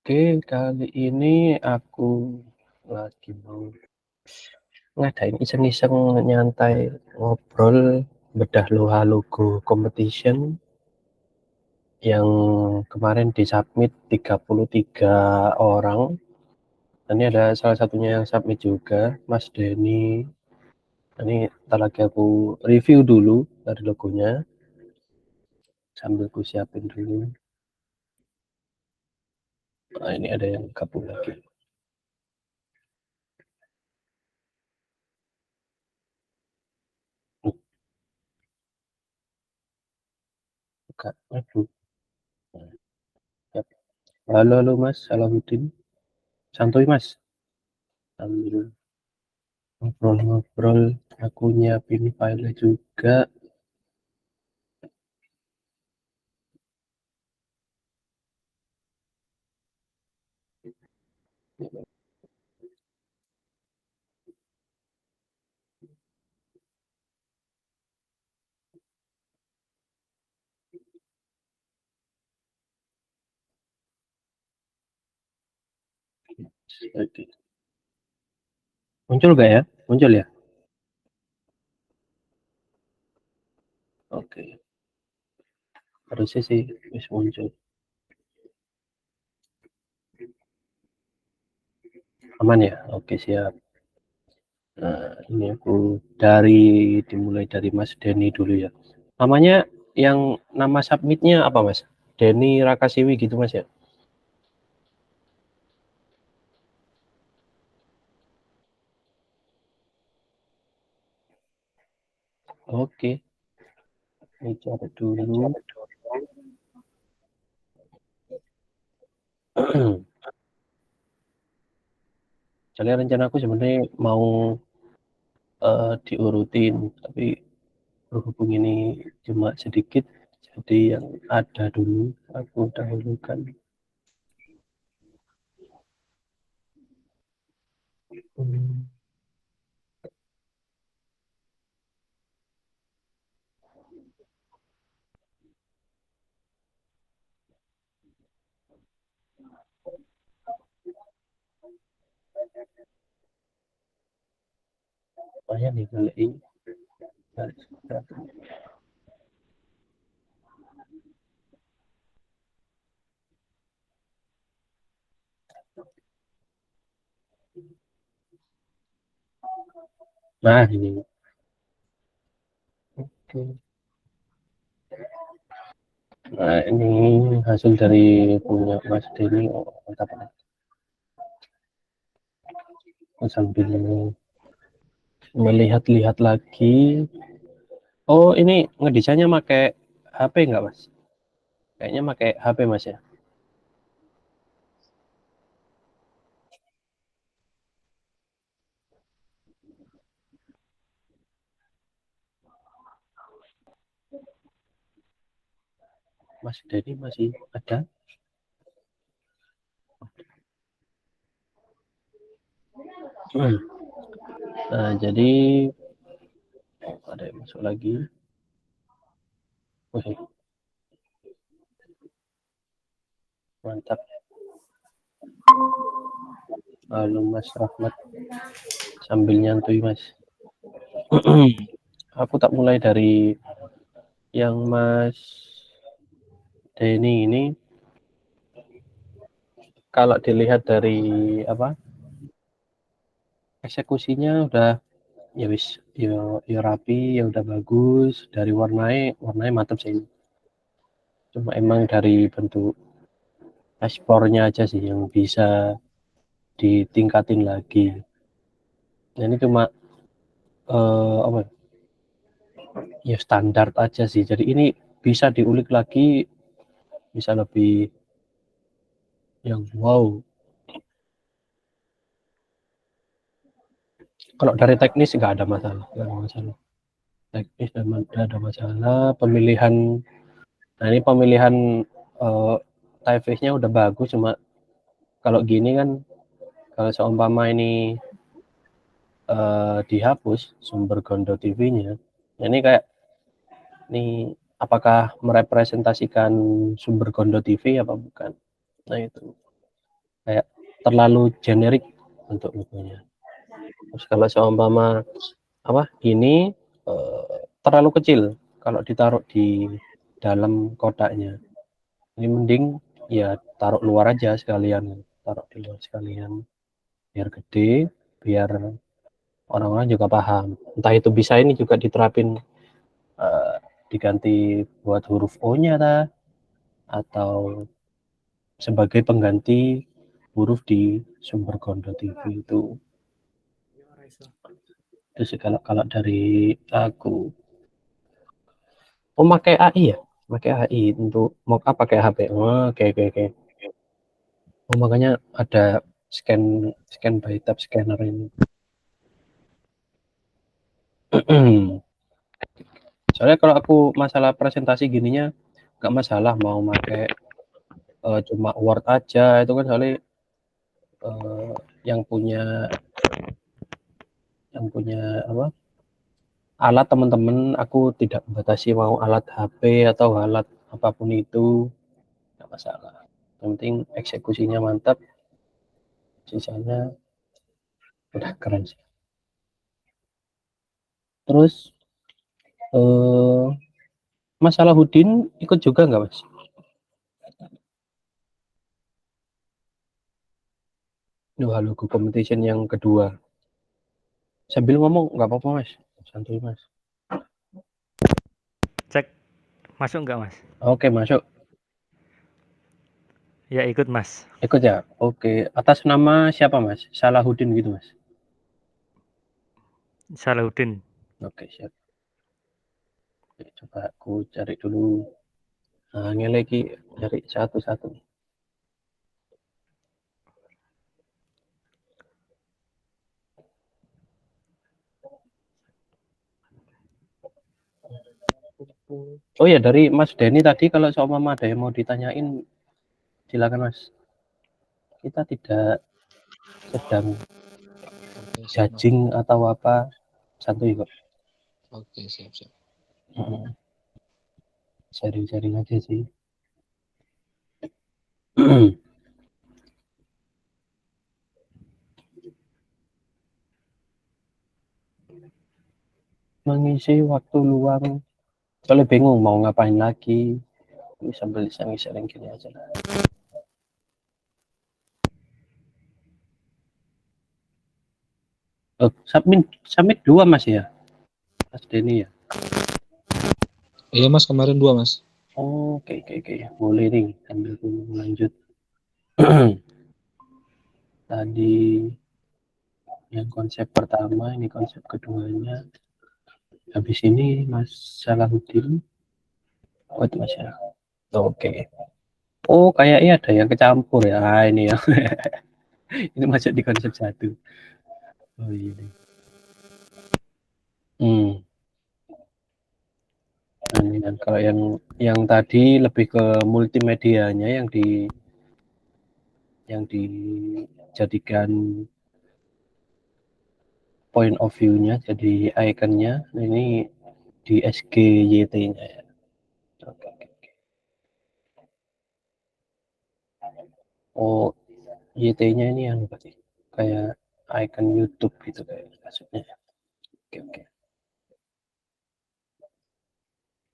Oke, kali ini aku lagi mau ngadain iseng-iseng nyantai ngobrol bedah logo competition yang kemarin di-submit 33 orang. Ini ada salah satunya yang submit juga, Mas Denny. Ini entar lagi aku review dulu dari logonya sambil ku siapin dulu. Nah, ini ada yang gabung lagi. Buka, aduh. Halo, halo Mas Salahuddin. Santuy Mas. Sambil ngobrol-ngobrol aku nyiapin file juga. Oke. Muncul gak ya? Muncul ya? Oke. Harusnya sih wis muncul. Aman ya? Oke, siap. Nah, ini aku dimulai dari Mas Denny dulu ya. Namanya yang nama submitnya apa Mas? Denny Rakasiwi gitu Mas ya? Oke. Ini cari dulu. Jadi rencana aku sebenarnya mau diurutin, tapi berhubung ini cuma sedikit, jadi yang ada dulu aku dahulukan. Hmm. Lumayan nih kali ini. Nah ini, oke. Nah ini hasil dari punya Mas Denny. Oh, mantap. Sambil melihat-lihat lagi. Oh ini ngedesainnya pakai HP nggak Mas? Kayaknya pakai HP Mas ya. Mas Denny masih ada. Hmm. Nah jadi ada yang masuk lagi. Oke, mantap. Halo Mas Rahmat, sambil nyantui Mas. Aku tak mulai dari yang Mas Denny ini. Kalau dilihat dari apa eksekusinya udah ya wis ya, ya rapi, ya udah bagus. Dari warnanya mantap sih ini. Cuma emang dari bentuk ekspornya aja sih yang bisa ditingkatin lagi. Nah, ini cuma apa ya standar aja sih. Jadi ini bisa diulik lagi, bisa lebih yang wow. Kalau dari teknis nggak ada masalah, nggak ada masalah. Teknis nggak ada masalah. Nah ini pemilihan typeface-nya udah bagus, cuma kalau gini kan kalau seumpama ini dihapus sumber Gondo TV-nya, ini kayak nih apakah merepresentasikan sumber Gondo TV apa bukan? Nah itu. kayak terlalu generik untuk logonya. Terus kalau seumpama ini terlalu kecil kalau ditaruh di dalam kotaknya. Ini mending ya taruh luar aja sekalian, taruh di luar sekalian biar gede, biar orang-orang juga paham. Entah itu bisa ini juga diterapin diganti buat huruf O-nya atau sebagai pengganti huruf di sumber Gondo TV itu. Itu sih kalau dari aku. Oh, pakai AI ya? Pakai AI untuk mockup pakai HP. Oh, oke. Oh, makanya ada scan by tap scanner ini. Soalnya kalau aku masalah presentasi gininya nggak masalah mau pakai cuma Word aja itu kan soalnya yang punya alat teman-teman aku tidak membatasi mau alat HP atau alat apapun itu nggak masalah. Yang penting eksekusinya mantap, sisanya udah keren sih. Terus Mas Salahuddin ikut juga nggak Mas? Logo competition yang kedua. Sambil ngomong nggak apa-apa Mas, santuy Mas. Cek masuk nggak Mas? Oke, masuk. Ya ikut Mas. Ikut ya? Oke. Atas nama siapa Mas? Salahuddin gitu Mas? Salahuddin. Oke, siap. Oke, coba aku cari dulu. Nah, ini lagi cari satu-satu. Oh ya, dari Mas Denny tadi kalau seumpama ada yang mau ditanyain, silakan Mas. Kita tidak sedang judging atau apa, santuy kok. Oke, siap. Sharing-sharing aja sih. Mengisi waktu luang, soalnya bingung mau ngapain lagi, sambil sharing gini aja lah. Oh, submit 2 Mas ya? Mas Denny ya? Iya Mas, kemarin 2 Mas. Oh, oke. Boleh nih, sambil lanjut. Tadi yang konsep pertama, ini konsep keduanya. Habis ini Mas Salahuddin. Oh, itu Mas ya. Oke. Oh, kayaknya ada yang kecampur ya. Ini ya. Ini masuk di konsep satu. Oh iya. Nah, kalau yang tadi lebih ke multimedianya yang dijadikan point of view-nya, jadi ikonnya. Ini di SGYT-nya ya. Oke. Oh, YT-nya ini yang berarti kayak icon YouTube gitu kayak maksudnya. Oke.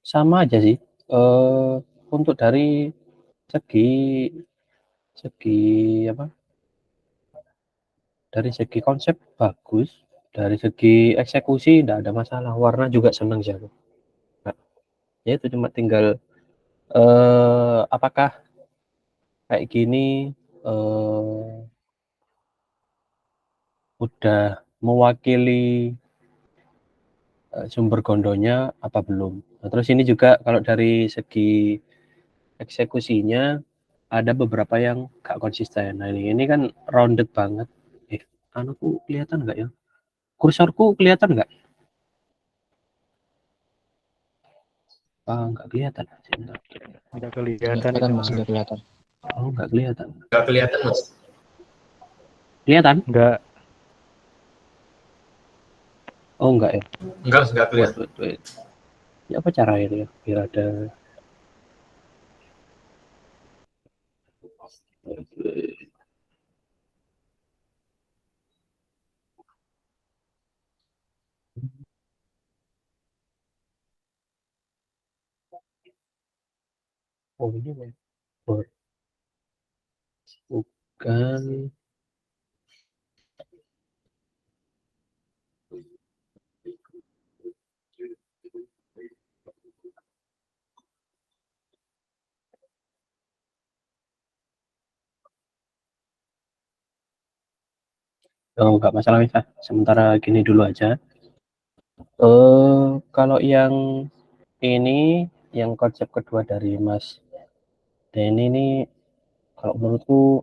Sama aja sih. Untuk dari segi apa? Dari segi konsep bagus, dari segi eksekusi tidak ada masalah. Warna juga senang sih aku. Nah, ya itu cuma tinggal apakah kayak gini udah mewakili sumber Gondonya apa belum. Nah, terus ini juga kalau dari segi eksekusinya ada beberapa yang gak konsisten. Nah, ini kan rounded banget. Anuku kelihatan nggak ya? Kursorku kelihatan nggak? Nggak kelihatan. Nggak kelihatan itu Mas, nggak kelihatan. Oh, nggak kelihatan. Nggak kelihatan Mas. Kelihatan? Nggak. Oh, enggak ya? Nggak kelihatan. Wait. Ya apa cara itu ya? Biar ada. Oh ini webboard. Bukan. Oh, nggak masalah Mas. Sementara gini dulu aja. Kalau yang ini, yang konsep kedua dari Mas Denny ini, kalau menurutku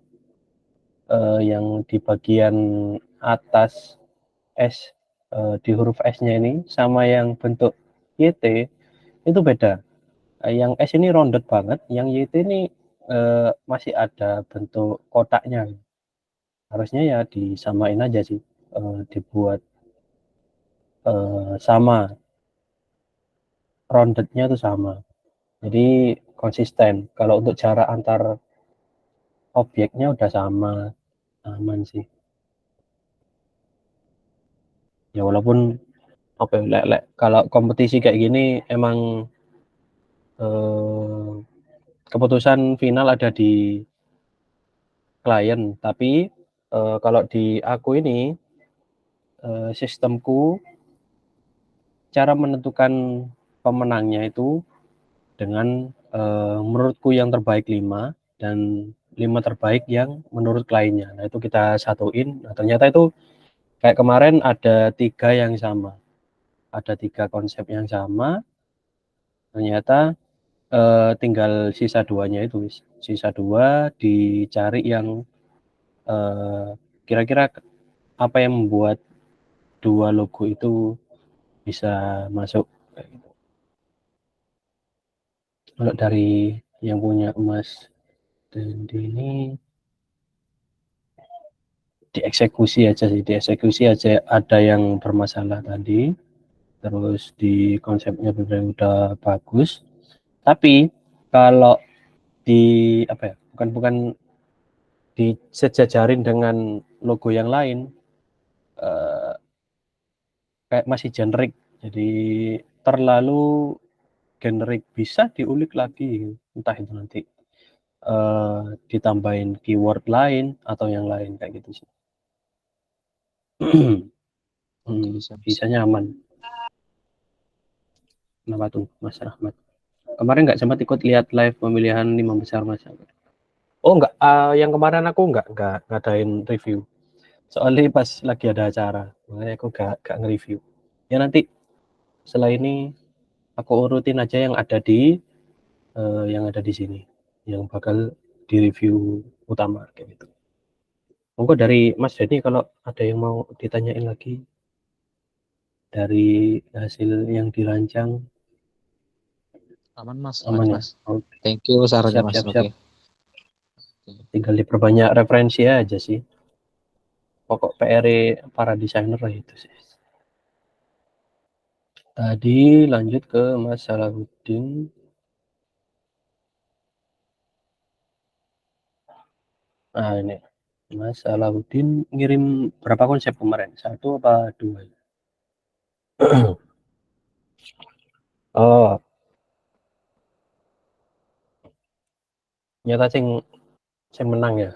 yang di bagian atas S, di huruf S-nya ini sama yang bentuk YT itu beda. Yang S ini rounded banget, yang YT ini masih ada bentuk kotaknya. Harusnya ya disamain aja sih, dibuat sama, roundednya itu sama. Jadi konsisten. Kalau untuk jarak antar objeknya udah sama, aman sih. Ya walaupun apa ya, kalau kompetisi kayak gini emang keputusan final ada di klien, tapi kalau di aku ini sistemku cara menentukan pemenangnya itu dengan menurutku yang terbaik 5 dan 5 terbaik yang menurut kliennya. Nah itu kita satuin. Nah, ternyata itu kayak kemarin ada 3 yang sama, ada 3 konsep yang sama. Ternyata tinggal sisa 2-nya itu, sisa 2 dicari yang kira-kira apa yang membuat 2 logo itu bisa masuk. Kalau dari yang punya Mas Dendi ini dieksekusi aja sih, dieksekusi aja ada yang bermasalah tadi, terus di konsepnya udah bagus, tapi kalau di apa ya, bukan disejajarin dengan logo yang lain kayak masih generik, jadi terlalu generik, bisa diulik lagi, entah itu nanti ditambahin keyword lain atau yang lain kayak gitu sih. Bisa nyaman. Kenapa tuh Mas Rahmat? Kemarin nggak sempat ikut lihat live pemilihan 5 besar Mas? Oh enggak, yang kemarin aku enggak ngadain review. Soalnya pas lagi ada acara, makanya aku enggak nge-review. Ya nanti setelah ini aku urutin aja yang ada di sini, yang bakal di review utama kayak gitu. Monggo dari Mas Denny kalau ada yang mau ditanyain lagi dari hasil yang dirancang. Aman Mas, Aman ya? Mas. Thank you sarannya Mas. Siap. Tinggal diperbanyak referensi aja sih. Pokok PR para desainer lah itu sih. Tadi lanjut ke Mas Salahuddin. Nah ini Mas Salahuddin ngirim berapa konsep kemarin? 1 apa 2? Oh, nyata sing menang ya.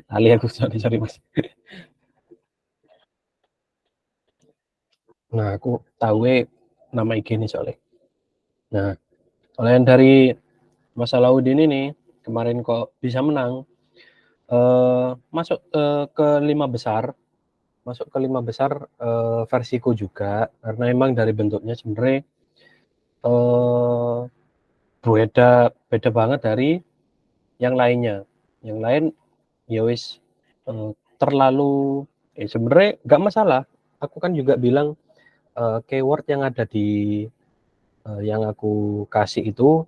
Kali aku sorry Mas. Nah aku tahu nama IG ini soalnya. Nah oleh dari Mas Salahuddin ini kemarin kok bisa menang, masuk ke 5 besar, versiku juga, karena emang dari bentuknya sebenarnya beda banget dari yang lainnya. Yang lain ya wis terlalu sebenarnya nggak masalah. Aku kan juga bilang keyword yang ada di yang aku kasih itu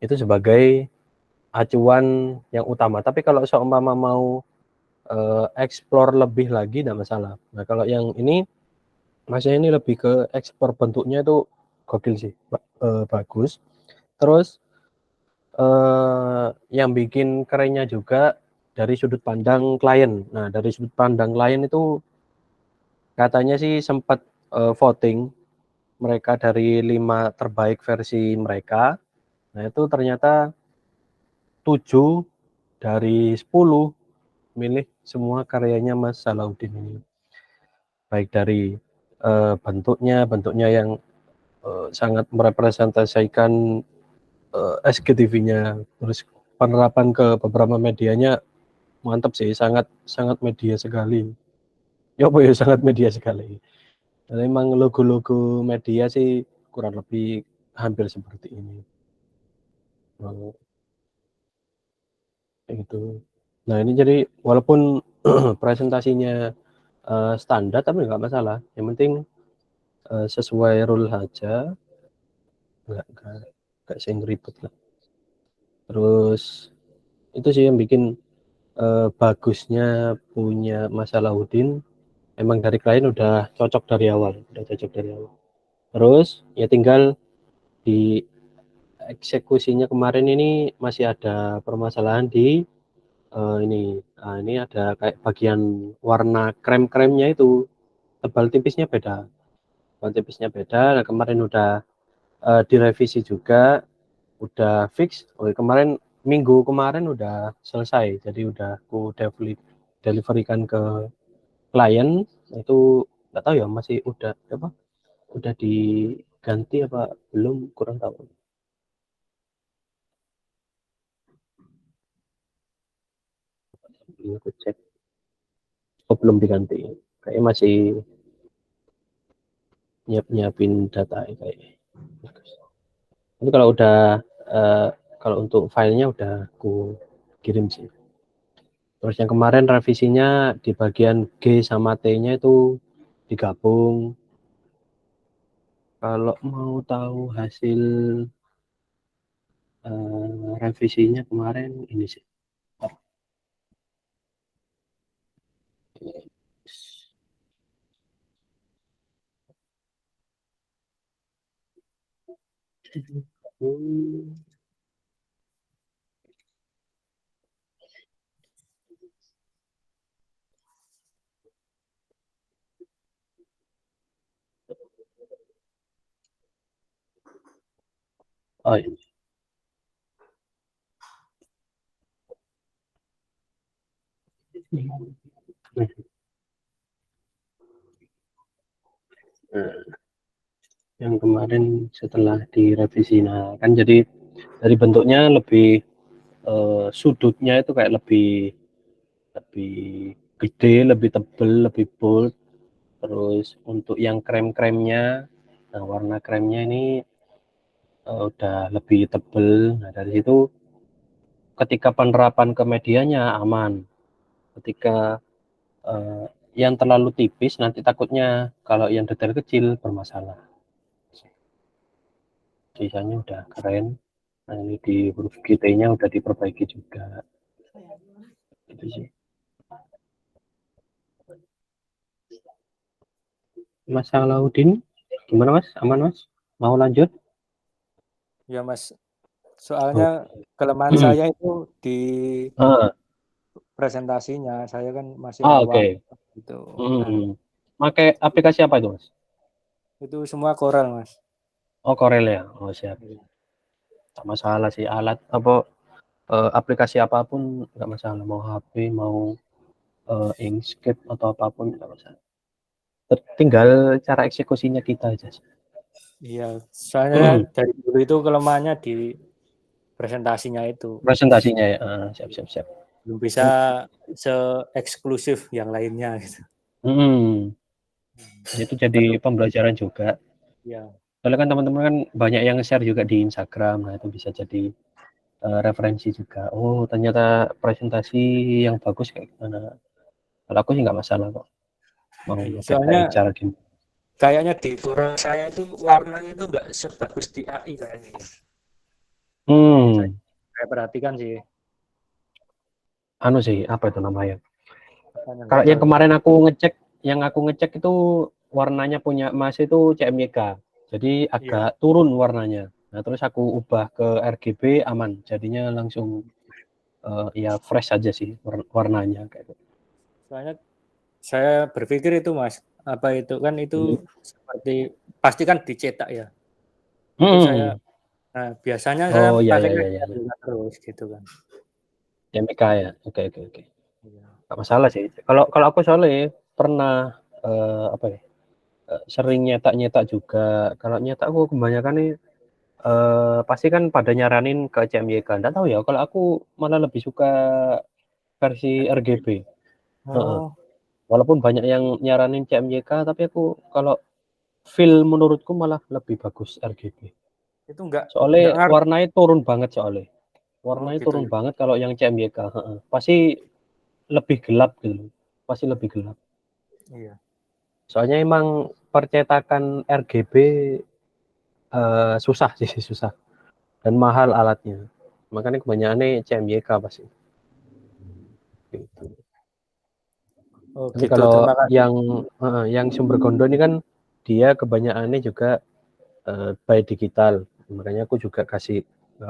sebagai acuan yang utama. Tapi kalau seumpama mau explore lebih lagi tidak masalah. Nah kalau yang ini masnya ini lebih ke explore bentuknya itu gokil sih, bagus. Terus yang bikin kerennya juga dari sudut pandang klien. Nah dari sudut pandang klien itu katanya sih sempat voting mereka dari 5 terbaik versi mereka. Nah, itu ternyata 7 dari 10 milih semua karyanya Mas Salahuddin ini. Baik dari bentuknya yang sangat merepresentasikan SGTV-nya, terus penerapan ke beberapa medianya mantap sih, sangat media sekali. Ya apa ya, sangat media sekali. Dan memang logo-logo media sih kurang lebih hampir seperti ini. Gitu. Nah ini jadi walaupun presentasinya standar tapi nggak masalah. Yang penting sesuai rule aja, nggak sing ribet lah. Terus itu sih yang bikin bagusnya punya Mas Salahuddin. Emang dari klien udah cocok dari awal, Terus ya tinggal di eksekusinya kemarin ini masih ada permasalahan di ini. Nah, ini ada kayak bagian warna krem-kremnya itu tebal tipisnya beda. Nah, kemarin udah direvisi juga, udah fix. Kemarin minggu kemarin udah selesai. Jadi udah aku deliverykan ke klien. Itu nggak tahu ya masih udah diganti apa belum, kurang tahu. Ini aku cek. Belum diganti. Kayaknya masih nyiapin data kayak. Tapi kalau udah kalau untuk filenya udah aku kirim sih. Terus yang kemarin revisinya di bagian G sama T-nya itu digabung. Kalau mau tahu hasil revisinya kemarin ini sih. Oh, ini. Yang kemarin setelah direvisi, nah kan jadi dari bentuknya lebih sudutnya itu kayak lebih gede, lebih tebel, lebih bold. Terus untuk yang krem-kremnya, nah warna kremnya ini udah lebih tebel. Nah dari situ ketika penerapan ke medianya aman. Ketika yang terlalu tipis nanti takutnya kalau yang detail kecil bermasalah. Sisanya udah keren. Nah ini di huruf GT-nya udah diperbaiki juga. Itu sih. Mas Salahuddin, gimana Mas? Aman Mas? Mau lanjut? Ya Mas, soalnya kelemahan saya itu di presentasinya, saya kan masih awam gitu. Nah, Pakai aplikasi apa itu Mas? itu semua Corel Mas. Oh Corel ya. Oh siap. Tak masalah sih, alat apa aplikasi apapun nggak masalah, mau HP, mau Inkscape atau apapun nggak masalah. Tinggal cara eksekusinya kita aja sih. Iya, soalnya dari dulu itu kelemahannya di presentasinya itu. Presentasinya ya, siap. Belum bisa se-eksklusif yang lainnya gitu. Itu jadi pembelajaran juga. Iya. Soalnya kan teman-teman kan banyak yang share juga di Instagram, nah itu bisa jadi referensi juga. Oh ternyata presentasi yang bagus kayak gimana. Kalau aku sih nggak masalah kok. Mau Soalnya pakai cara gimana. kayaknya di Corel saya itu warnanya itu nggak sebagus di AI kayaknya. Saya perhatikan sih. Anu sih, apa itu namanya? Kalau yang kemarin aku ngecek itu warnanya punya Mas itu CMYK. Jadi agak turun warnanya. Nah, terus aku ubah ke RGB aman. Jadinya langsung ya fresh aja sih warnanya kayak gitu. Soalnya saya berpikir itu Mas, apa itu kan itu seperti pasti kan dicetak ya. Itu saya Nah, biasanya saya Oh iya pakainya iya. terus gitu kan. MK ya. Oke. Iya. Nggak masalah sih. Kalau kalau aku soalnya pernah apa ya? Sering nyetak juga. Kalau nyetak aku kebanyakan nih pasti kan pada nyaranin ke CMYK. Nggak tahu ya. Kalau aku malah lebih suka versi RGB. Heeh. Oh, Walaupun banyak yang nyaranin CMYK, tapi aku kalau feel menurutku malah lebih bagus RGB. itu enggak Soalnya ngaruh. warnanya turun banget soalnya. Oh, Warnanya gitu turun ya. banget kalau yang CMYK. Heeh. Pasti lebih gelap gitu. Pasti lebih gelap. Iya. Soalnya emang percetakan RGB susah sih, susah. Dan mahal alatnya. Makanya kebanyakan CMYK pasti. Gitu. Oh, Tapi gitu. kalau Terima kasih. yang sumber Gondo ini kan dia kebanyakannya juga by digital. Makanya aku juga kasih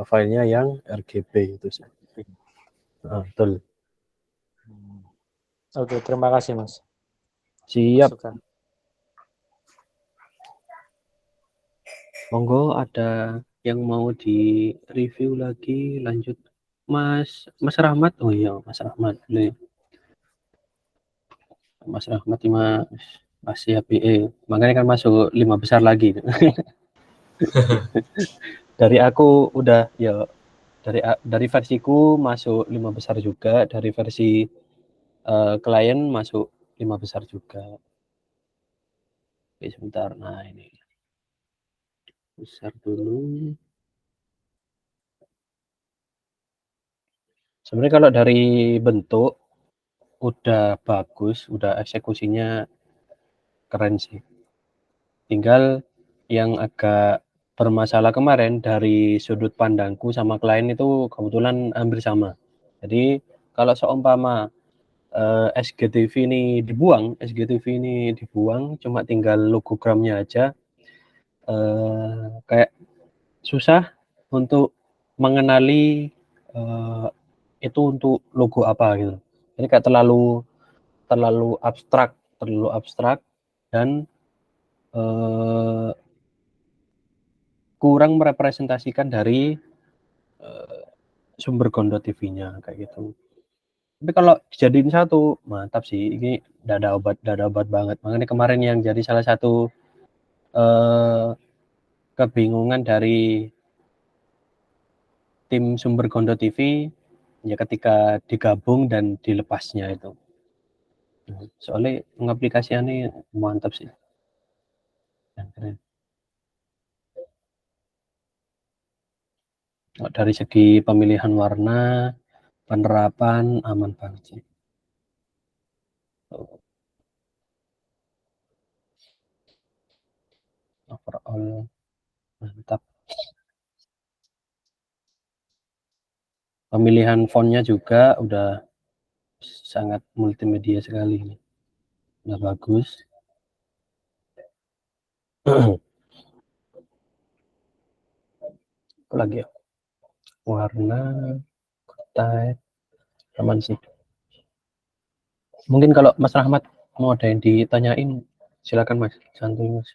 filenya yang RGB itu sih. Betul. Oke, terima kasih Mas. Siap. Masukan. Monggo ada yang mau di review lagi lanjut Mas Rahmat. Oh iya Mas Rahmat. Mas Rahmat masih HPE. Makanya kan masuk 5 besar lagi. Dari aku udah ya dari versiku masuk 5 besar juga, dari versi klien masuk 5 besar juga. Oke, sebentar. Nah, ini besar dulu. Sebenarnya kalau dari bentuk udah bagus, udah eksekusinya keren sih. Tinggal yang agak bermasalah kemarin dari sudut pandangku sama klien itu kebetulan hampir sama. Jadi kalau seumpama SGTV ini dibuang, cuma tinggal logogramnya aja, kayak susah untuk mengenali itu untuk logo apa gitu. Jadi kayak terlalu abstrak dan kurang merepresentasikan dari sumber Gondo TV-nya kayak gitu. Tapi kalau dijadiin satu, mantap sih. Ini dada obat banget. Makanya kemarin yang jadi salah satu kebingungan dari tim sumber Gondo TV ya ketika digabung dan dilepasnya itu. Soalnya pengaplikasiannya mantap sih. Keren. Dari segi pemilihan warna, penerapan aman banget sih. Overall mantap. Pemilihan fontnya juga udah sangat multimedia sekali ini. Udah bagus. Apa lagi ya? Warna, type, aman sih. Mungkin kalau Mas Rahmat mau ada yang ditanyain, silakan Mas. Santuy Mas.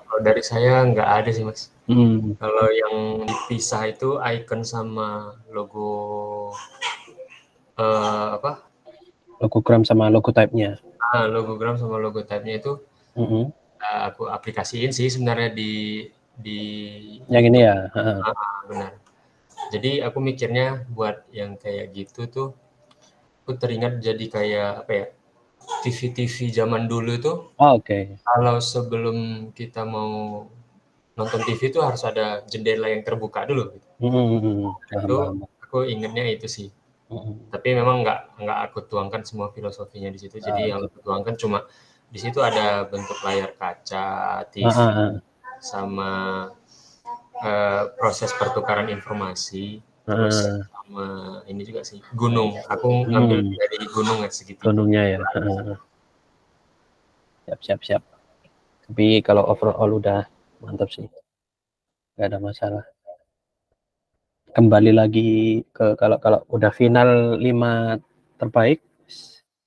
Kalau dari saya nggak ada sih Mas. Hmm. Kalau yang dipisah itu icon sama logo apa? Logogram sama logo type-nya. Logogram sama logo type-nya itu aku aplikasiin sih sebenarnya di yang YouTube. ini ya. Benar. Jadi aku mikirnya buat yang kayak gitu tuh, aku teringat jadi kayak apa ya? TV-TV zaman dulu tuh. Oke. Kalau sebelum kita mau nonton TV itu harus ada jendela yang terbuka dulu. Itu aku ingatnya itu sih. Tapi memang nggak aku tuangkan semua filosofinya di situ. Jadi yang aku tuangkan cuma di situ ada bentuk layar kaca, TV, sama proses pertukaran informasi. Terus sama ini juga sih gunung. Aku ngambil dari gunung segitiga. Gunungnya ya. Siap. Tapi kalau overall udah mantap sih. Gak ada masalah. Kembali lagi ke kalau udah final 5 terbaik,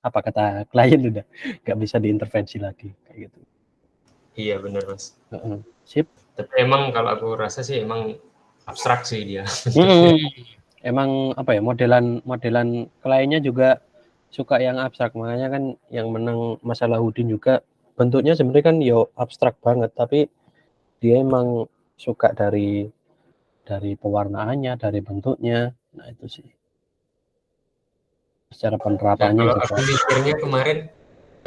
apa kata klien udah nggak bisa diintervensi lagi kayak gitu. Iya benar Mas. Sip. Tapi emang kalau aku rasa sih emang abstrak sih dia. Emang apa ya, modelan kliennya juga suka yang abstrak, makanya kan yang menang Mas Salahuddin juga bentuknya sebenarnya kan yo abstrak banget, tapi dia emang suka dari pewarnaannya, dari bentuknya. Nah itu sih. Secara Nah, penerapannya kalau juga. aku mikirnya kemarin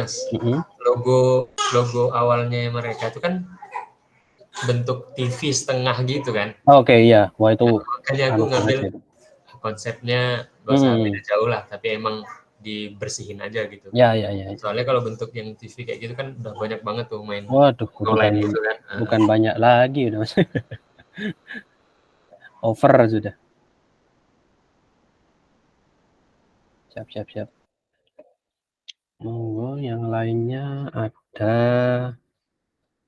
Mas, logo awalnya mereka itu kan bentuk TV setengah gitu kan. Oke, iya. Wah itu Makanya aku ngambil konsepnya gak usah beda jauh lah, tapi emang dibersihin aja gitu. Ya. Soalnya kalau bentuk yang TV kayak gitu kan udah banyak banget tuh main Waduh, online gitu kan. bukan banyak lagi udah Mas. Over sudah. Siap. Monggo yang lainnya ada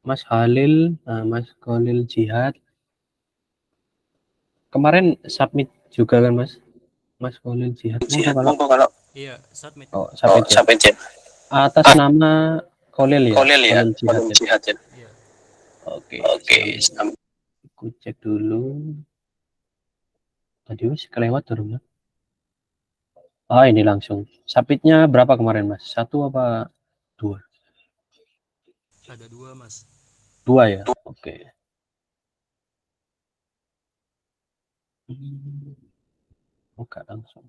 Mas Khalil, Mas Khalil Jihad. Kemarin submit juga kan Mas? Mas Khalil Jihad. Monggo kalau Iya, submit. Oh, submit ya. Atas nama Khalil ya? Khalil Jihad ya. Iya. Oke. Aku cek dulu. Tadi wis kelewat turun. Ini langsung. Submitnya berapa kemarin Mas? 1 apa 2? Ada 2 Mas. 2 ya? Oke. Buka langsung.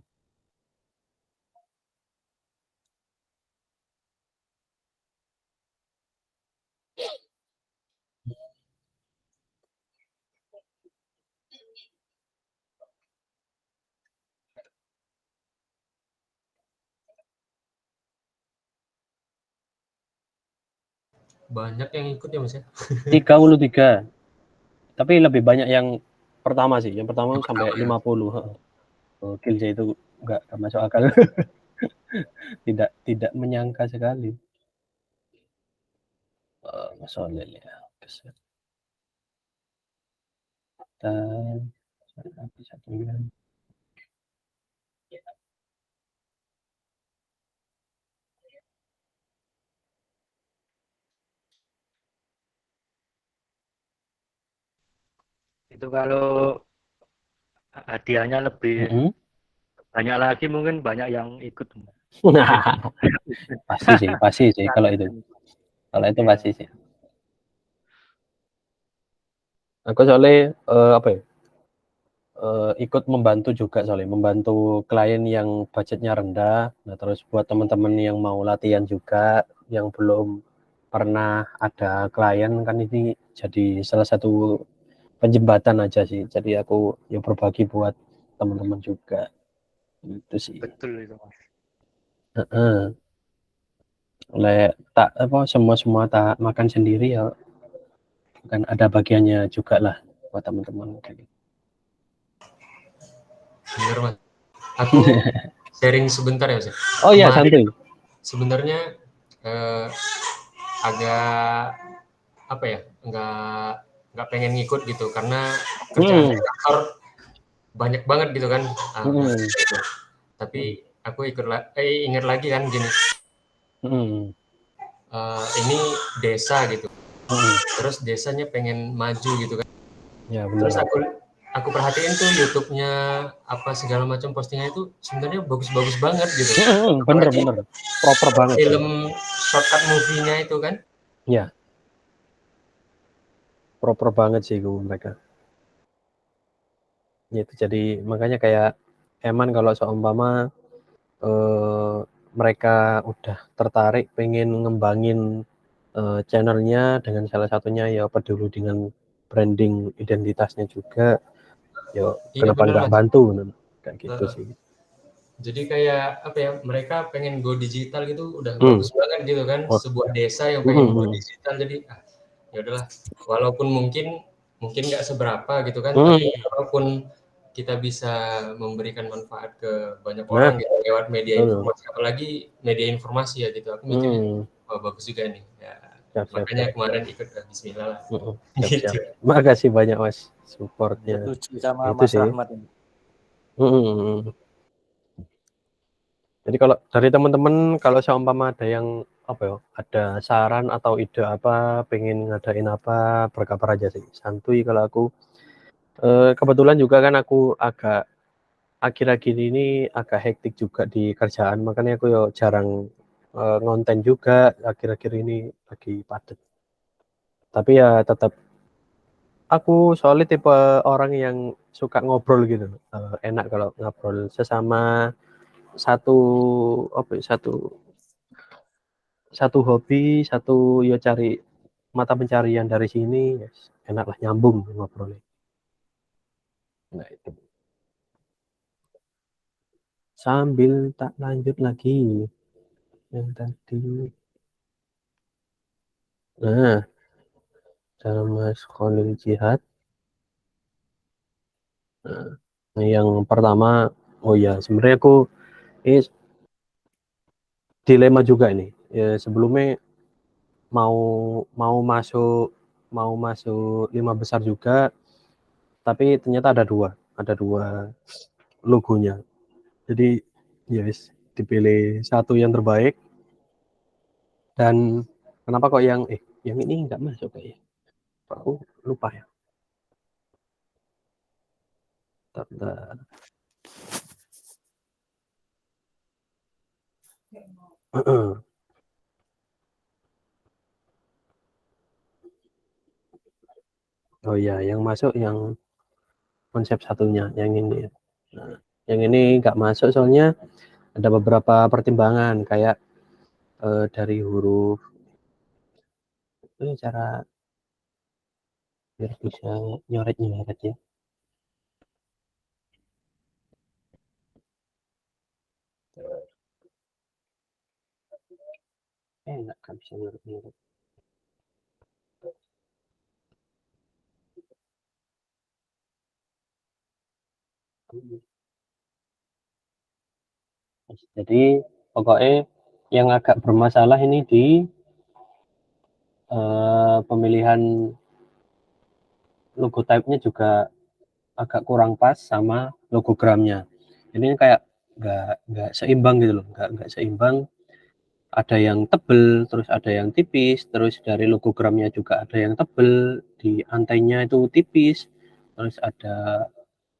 Banyak yang ikut ya Mas ya? 33. Tapi lebih banyak yang pertama sih. Yang pertama sampai 50. Gokil sih itu, enggak masuk akal. tidak menyangka sekali. Mas Olel ya. Dan Itu kalau hadiahnya lebih banyak lagi mungkin banyak yang ikut. pasti sih kalau itu pasti sih. Aku soalnya ikut membantu juga soalnya, membantu klien yang budgetnya rendah. Nah terus buat teman-teman yang mau latihan juga, yang belum pernah ada klien kan, ini jadi salah satu penjembatan aja sih. Jadi aku ya berbagi buat teman-teman juga. Itu sih. Betul itu Mas. Oleh tak semua tak makan sendiri ya, kan ada bagiannya juga lah buat teman-teman. Bener Mas. Aku sharing sebentar ya Mas. Oh iya, santuy. Sebenarnya agak apa ya, nggak pengen ngikut gitu karena kerjaan di kantor banyak banget gitu kan. Gitu. Tapi aku ingat lagi kan gini. Ini desa gitu. Terus desanya pengen maju gitu kan. Ya, benar. Terus aku perhatiin tuh YouTube-nya apa segala macam postingnya itu sebenarnya bagus-bagus banget gitu. Bener. Proper banget. Film shortcut movie-nya itu kan. Ya. Proper banget sih mereka. Itu jadi makanya kayak Eman kalau seumpama mereka udah tertarik pengen ngembangin channelnya dengan salah satunya ya peduli dengan branding identitasnya juga, ya kenapa nggak bantu kayak gitu sih. Jadi kayak apa ya, mereka pengen go digital gitu udah bagus banget gitu kan. Sebuah desa yang pengen go digital, jadi ya udahlah, walaupun mungkin nggak seberapa gitu kan, tapi walaupun kita bisa memberikan manfaat ke banyak orang gitu lewat media informasi, apalagi media informasi ya gitu, aku mikirnya bagus juga nih ya. Makanya kemarin ikut Bismillah lah. Siap. Makasih banyak Mas supportnya. Sama Mas Rahmat ini. Jadi kalau dari teman-teman, kalau seumpama ada yang apa ya, ada saran atau ide apa, pengen ngadain apa, berkabar aja sih. Santuy kalau aku. Kebetulan juga kan aku agak akhir-akhir ini agak hektik juga di kerjaan, makanya aku yo jarang ngonten juga akhir-akhir ini lagi padat. Tapi ya tetap aku soalnya tipe orang yang suka ngobrol gitu. Enak kalau ngobrol sesama satu apa ya, satu hobi, satu ya cari mata pencarian dari sini, yes. Enak lah nyambung ngobrolnya. Nah itu. Sambil tak lanjut lagi yang tadi. Nah, cara Mas Khalil Jihad. Nah, yang pertama, oh ya sebenarnya aku ini dilema juga ini. Ya, sebelumnya mau mau masuk 5 besar juga, tapi ternyata ada dua logonya. Jadi yes, dipilih satu yang terbaik. Dan kenapa kok yang ini nggak masuk kayaknya? Aku lupa ya. Bentar. Oh iya, yang masuk yang konsep satunya, yang ini. Nah, yang ini nggak masuk soalnya ada beberapa pertimbangan kayak dari huruf itu cara biar bisa nyoret ya. Enggak kan bisa nyoret. Jadi pokoknya yang agak bermasalah ini di pemilihan logo type-nya juga agak kurang pas sama logogramnya. Ini kayak nggak seimbang gitu loh, nggak seimbang. Ada yang tebel, terus ada yang tipis, terus dari logogramnya juga ada yang tebel, di antainya itu tipis, terus ada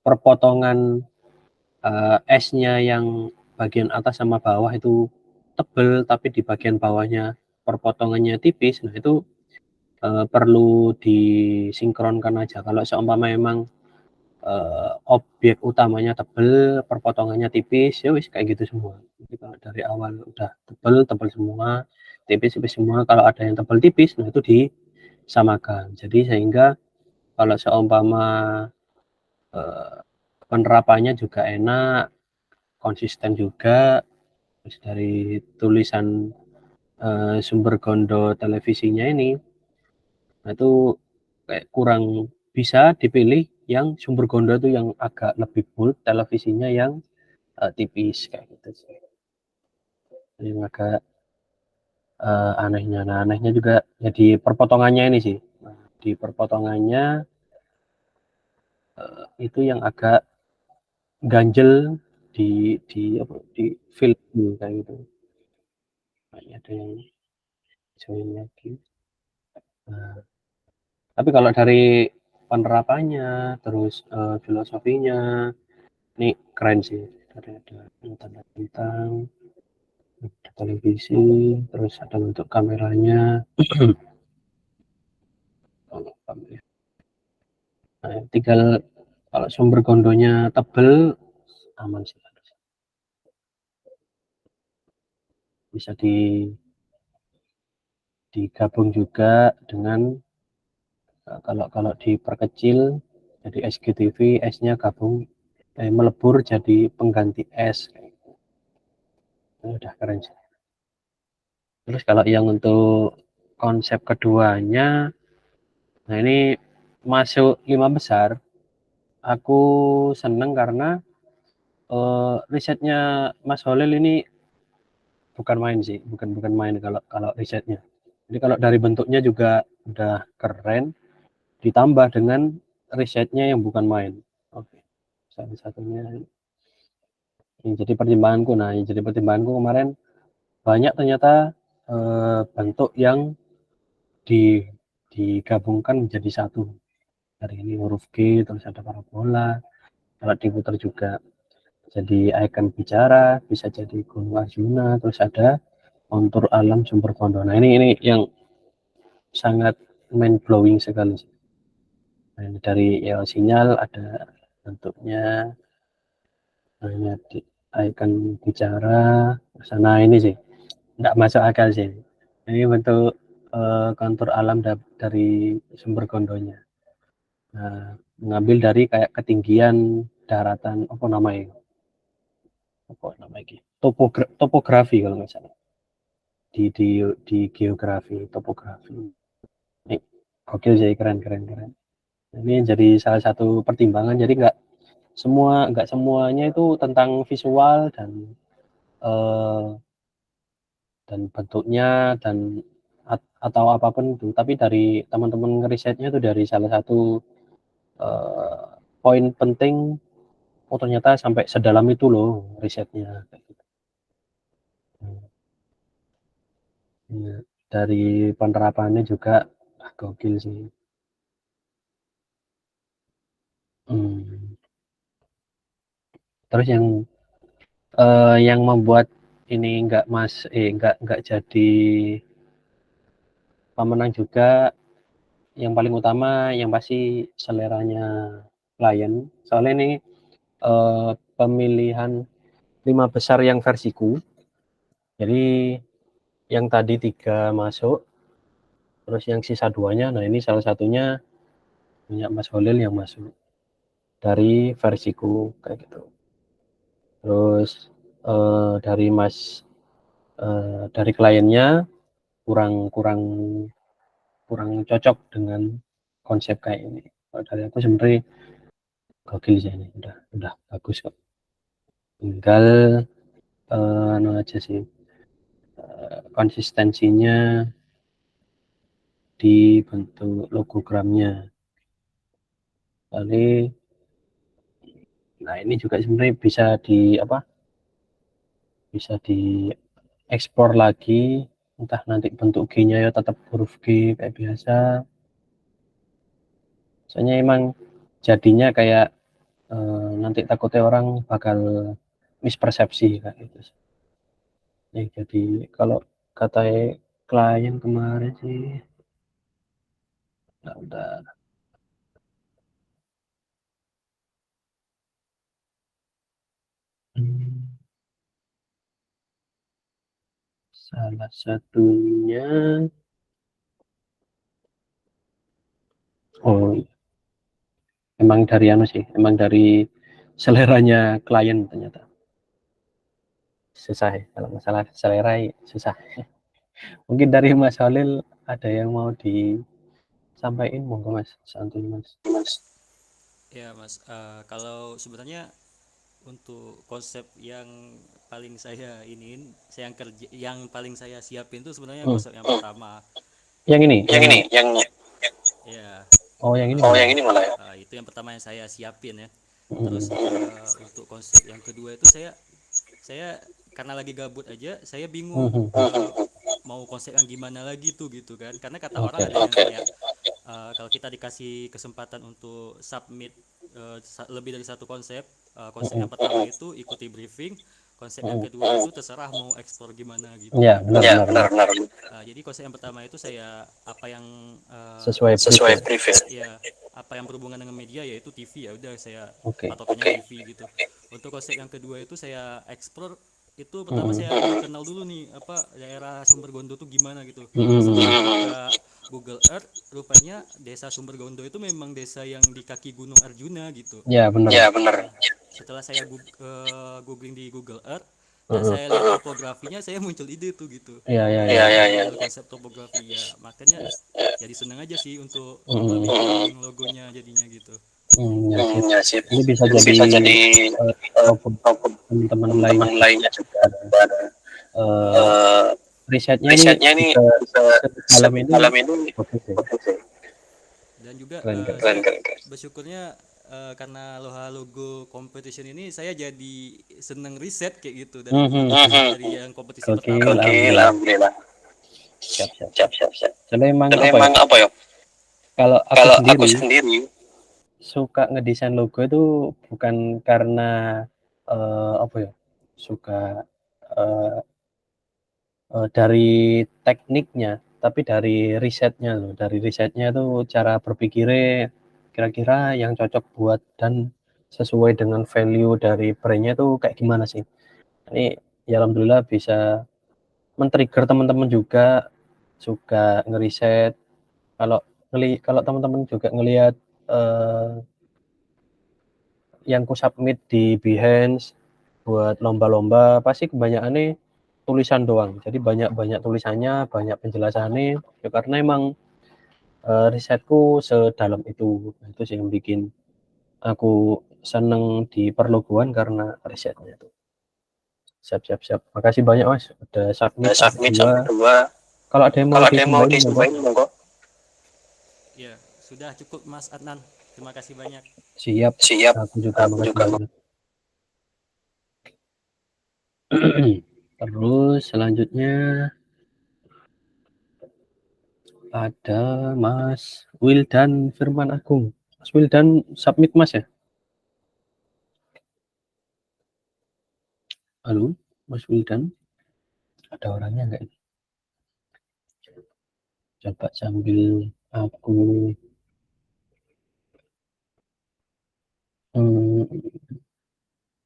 perpotongan S-nya yang bagian atas sama bawah itu tebel, tapi di bagian bawahnya perpotongannya tipis. Nah itu perlu disinkronkan aja. Kalau seumpama memang objek utamanya tebel, perpotongannya tipis, ya wis kayak gitu semua. Jadi kalau dari awal udah tebel semua, tipis semua. Kalau ada yang tebel tipis, nah itu disamakan. Jadi sehingga kalau seumpama penerapannya juga enak, konsisten juga. Terus dari tulisan sumber gondo televisinya ini, nah itu kayak kurang bisa dipilih yang sumber gondo itu yang agak lebih bold, televisinya yang tipis kayak gitu sih. Yang agak anehnya. Nah, anehnya juga ya di perpotongannya ini sih. Nah, di perpotongannya itu yang agak ganjel di film kayak gitu. Kayaknya ada yang join lagi. Nah, tapi kalau dari penerapannya, terus filosofinya, ini keren sih. Ada tanda bintang, ada televisi, terus ada bentuk kameranya. Nah, tinggal kalau sumber gondonya tebel, aman sih. Bisa digabung juga dengan kalau diperkecil jadi SGTV, S-nya gabung melebur jadi pengganti S. Udah keren sih. Terus kalau yang untuk konsep keduanya, nah ini masuk 5 besar, aku seneng karena risetnya Mas Holil ini bukan main sih, bukan main kalau risetnya. Jadi kalau dari bentuknya juga udah keren, ditambah dengan risetnya yang bukan main. Oke, salah satunya yang jadi pertimbanganku. Nah, yang jadi pertimbanganku kemarin banyak ternyata bentuk yang digabungkan menjadi satu. Dari ini huruf G, terus ada parabola, kalau diputar juga jadi icon bicara, bisa jadi Gunung Arjuna, terus ada kontur alam sumber kondo. Nah ini yang sangat mind blowing sekali. Nah, ini dari ya sinyal ada bentuknya, hanya di icon bicara, sana ini sih nggak masuk akal sih. Ini bentuk kontur alam dari sumber kondonya. Nah, mengambil dari kayak ketinggian daratan apa namanya topografi kalau nggak salah di geografi topografi. Ini gokil sih, keren. Ini jadi salah satu pertimbangan, jadi nggak semuanya itu tentang visual dan bentuknya dan atau apapun itu, tapi dari teman-teman ngerisetnya itu dari salah satu poin penting, oh ternyata sampai sedalam itu loh risetnya kayak gitu. Ya, dari penerapannya juga gokil sih. Terus yang membuat ini nggak jadi pemenang juga, yang paling utama yang pasti seleranya klien. Soalnya ini pemilihan 5 besar yang versiku. Jadi yang tadi 3 masuk, terus yang sisa 2-nya, nah ini salah satunya punya Mas Holil yang masuk dari versiku kayak gitu. Terus dari kliennya kurang cocok dengan konsep kayak ini. Kalau dari aku sebenarnya gokil sih ini, udah bagus kok. Tinggal aja sih konsistensinya di bentuk logogramnya. Nah ini juga sebenarnya bisa diekspor lagi, entah nanti bentuk G-nya ya tetap huruf G kayak biasa. Soalnya emang jadinya kayak nanti takutnya orang bakal mispersepsi kayak gitu. Ya, jadi kalau kata klien kemarin sih udah salah satunya emang dari seleranya klien ternyata. Susah ya, kalau masalah selera susah. Mungkin dari Mas Holil ada yang mau disampaikan, monggo Mas, santuy Mas. Ya Mas, kalau sebenarnya untuk konsep yang paling saya yang paling saya siapin tuh sebenarnya konsep yang pertama. Yang ini. Ya. Yang ini malah ya. Itu yang pertama yang saya siapin ya. Terus untuk konsep yang kedua itu saya karena lagi gabut aja, saya bingung mau konsep yang gimana lagi tuh gitu kan. Karena kata orang ada yang kayak kalau kita dikasih kesempatan untuk submit lebih dari satu konsep yang pertama itu ikuti briefing, konsep yang kedua itu terserah mau ekspor gimana gitu. Ya, benar. Jadi konsep yang pertama itu saya apa yang sesuai brief ya, apa yang berhubungan dengan media yaitu TV, ya udah saya patokannya TV gitu. Untuk konsep yang kedua itu saya eksplor, itu pertama saya kenal dulu nih apa daerah Sumbergondo tuh gimana gitu. Setelah buka Google Earth, rupanya desa Sumbergondo itu memang desa yang di kaki Gunung Arjuna gitu. Ya benar. Setelah saya googling di Google Earth dan saya lihat topografinya, saya muncul ide tuh gitu. Ya. Konsep topografi ya, makanya jadi seneng aja sih untuk bikin logonya jadinya gitu. Sip. Ini bisa jadi teman-teman lainnya juga. Risetnya ini bisa malam ini. Dan juga bersyukurnya karena logo competition ini saya jadi seneng riset kayak gitu dan dari yang kompetisi pertama. Alhamdulillah. Siap. Jadi Emang apa ya? Kalau Kalau aku aku sendiri suka ngedesain logo itu bukan karena apa ya? Suka dari tekniknya, tapi dari risetnya loh. Dari risetnya itu cara berpikirnya kira-kira yang cocok buat dan sesuai dengan value dari brand-nya itu kayak gimana sih. Ini ya alhamdulillah bisa men-trigger teman-teman juga suka ngeriset. Kalau teman-teman juga ngelihat yang ku submit di Behance buat lomba-lomba, pasti kebanyakannya tulisan doang. Jadi banyak tulisannya, banyak penjelasannya. Ya karena emang risetku sedalam itu. Nah, itu sih yang bikin aku seneng di perlogoan karena risetnya itu. Siap. Makasih banyak Mas, udah submit submit dua. dua. Kalau ada yang mau ditambahin, monggo. Ya, sudah cukup Mas Adnan. Terima kasih banyak. Siap. Siap. Aku juga makasih banyak. Terus selanjutnya ada Mas Wildan Firman Agung. Mas Wildan submit Mas ya? Halo, Mas Wildan. Ada orangnya enggak ini? Coba sambil aku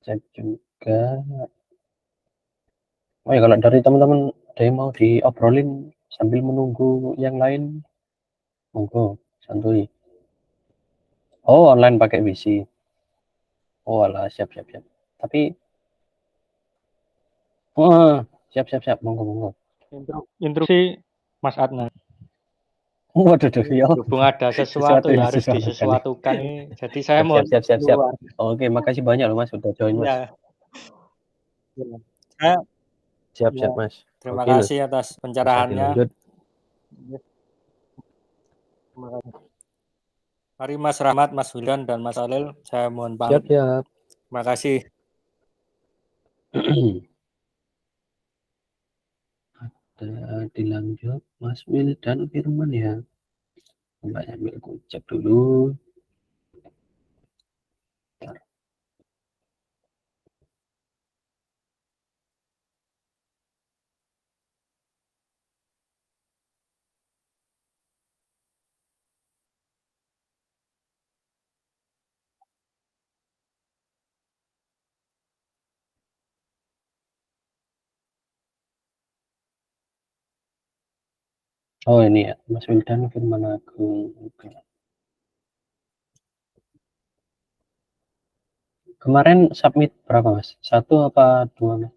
cek juga. Oh ya, kalau dari teman-teman ada yang mau diobrolin sambil menunggu yang lain, monggo santuy. Oh, online pakai WC. Oh, alah, siap. Tapi, siap, monggo. Instruksi Mas Adnan. Waduh, ya. Berhubung ada sesuatu yang harus disesuaikan. disesuatukan ini. Jadi saya mau Siap. Oke, makasih banyak loh Mas sudah join Mas. Ya. Saya Siap Mas. terima Oke, kasih atas pencerahannya. lanjut. Terima kasih. Mari Mas Rahmat, Mas Wildan, dan Mas Alil, saya mohon pamit. Siap. Terima kasih. Ada dilanjut Mas Wildan Firman ya. Coba ambil aku cek dulu. Oh ini ya, Mas Wildan Firman Agung. Kemarin submit berapa Mas? 1 apa 2 Mas?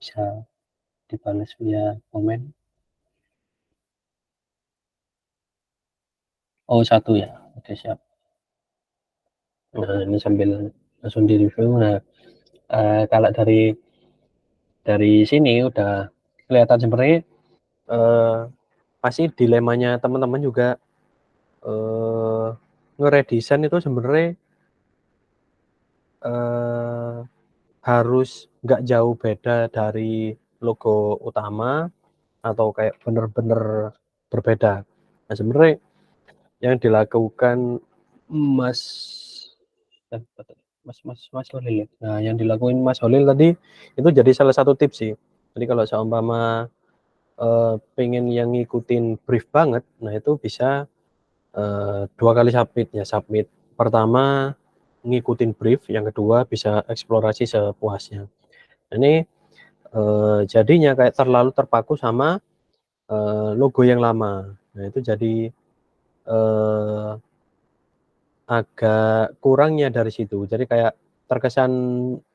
Bisa dibalas via komen. Oh 1 ya, oke siap. Nah ini sambil langsung di review. Nah kalau dari sini udah kelihatan sebenarnya pasti dilemanya teman-teman juga ngeredesain itu sebenarnya harus nggak jauh beda dari logo utama atau kayak bener-bener berbeda. Nah sebenarnya yang dilakukan Mas Holil. Nah yang dilakukan Mas Holil tadi itu jadi salah satu tips sih. Jadi kalau seumpama pengen yang ngikutin brief banget, nah itu bisa 2 kali submit ya. Submit pertama ngikutin brief, yang kedua bisa eksplorasi sepuasnya. Ini jadinya kayak terlalu terpaku sama logo yang lama. Nah itu jadi agak kurangnya dari situ. Jadi kayak terkesan